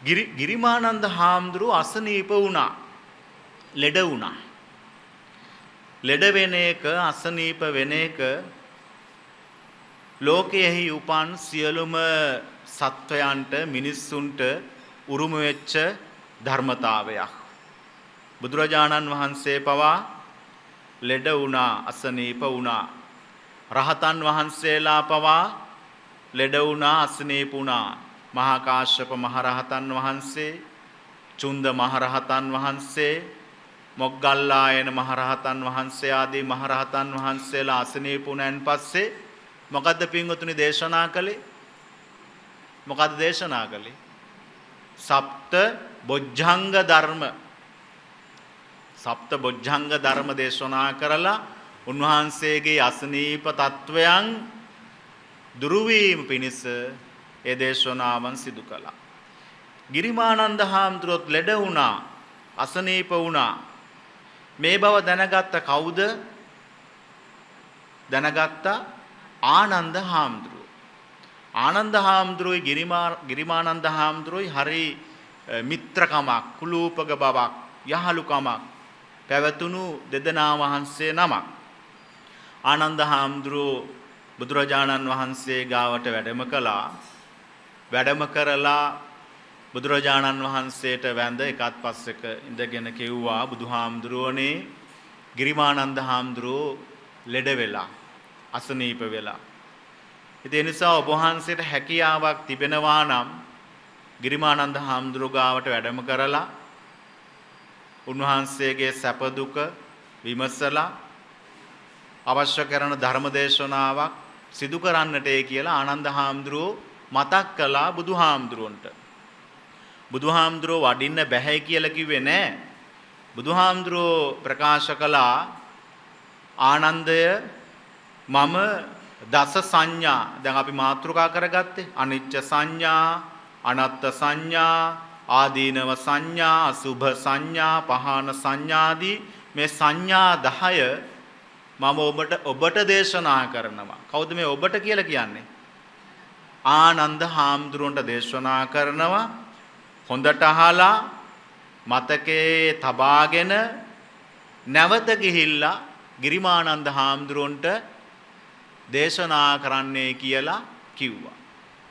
ගිරිමානන්ද හාමුදුරුව අසනීප වුණා. ලෙඩ වුණා. ලෙඩ වෙන එක අසනීප වෙන එක ලෝකයෙහි උපන් සියලුම සත්වයන්ට මිනිස්සුන්ට උරුම වෙච්ච ධර්මතාවයක්. බුදුරජාණන් වහන්සේ පවා ලෙඩ වුණා, අසනීප වුණා. රහතන් වහන්සේලා පවා ලෙඩ වුණා, අසනීප වුණා. මහා කාශ්‍යප මහරහතන් වහන්සේ, චුන්ද මහරහතන් වහන්සේ, මොග්ගල්ලායන මහරහතන් වහන්සේ ආදී මහරහතන් වහන්සේලා අසනීප වුණාන් පස්සේ මොකද්ද පින්වතුනි දේශනා කළේ? මොකද්ද දේශනා කළේ? සප්ත බොජ්ජංග ධර්ම. සප්ත බොජ්ජංග ධර්ම දේශනා කරලා උන්වහන්සේගේ අසනීප තත්වයන් දුරු වීම පිණිස ඒ දේශනාවන් සිදු කළා. ගිරිමානන්ද හාමුදුරුවෝ ලෙඩ වුණා, අසනීප වුණා. මේ බව දැනගත්ත කවුද? දැනගත්ත ආනන්ද හාමුදුරුවෝ. ආනන්ද හාමුදුරුවෝයි ගිරිමානන්ද හාමුදුරුවෝයි හරි මිත්‍රකමක්, කුලූපක බවක්, යහළුකමක් පැවතුණු දෙදෙනා වහන්සේ නමක්. ආනන්ද හාමුදුරුවෝ බුදුරජාණන් වහන්සේ ගාවට වැඩම කළා. වැඩම කරලා බුදුරජාණන් වහන්සේට වැඳ එකත් පස්සක ඉඳගෙන කිව්වා, බුදුහාමුදුරුවනේ ගිරිමානන්ද හාමුදුරුවෝ ලෙඩ වෙලා, අසනීප වෙලා. ඒ නිසා ඔබ වහන්සේට හැකියාවක් තිබෙනවා නම් ගිරිමානන්ද හාමුදුරුවෝ ගාවට වැඩම කරලා උන්වහන්සේගේ සැප දුක විමසලා අවශ්‍ය කරන ධර්මදේශනාවක් සිදු කරන්නටයි කියලා ආනන්ද හාමුදුරුවෝ මතක් කළා බුදුහාමුදුරුවන්ට. බුදුහාමුදුරුවෝ වඩින්න බැහැ කියලා කිව්වේ නෑ. බුදුහාමුදුරුවෝ ප්‍රකාශ කළා, ආනන්දය මම දස සංඥා, දැන් අපි මාතෘකා කරගත්තේ අනිච්ච සංඥා, අනත්ත් සංඥා, ආදීනව සංඥා, අසුභ සංඥා, පහාන සංඥාදී මේ සංඥා 10 මම ඔබට දේශනා කරනවා. කවුද මේ ඔබට කියලා කියන්නේ? ආනන්ද හාමුදුරුවන්ට දේශනා කරනවා. හොඳට අහලා මතකයේ තබාගෙන නැවත ගිහිල්ලා ගිරිමානන්ද හාමුදුරුවන්ට දේශනා කරන්නයි කියලා කිව්වා.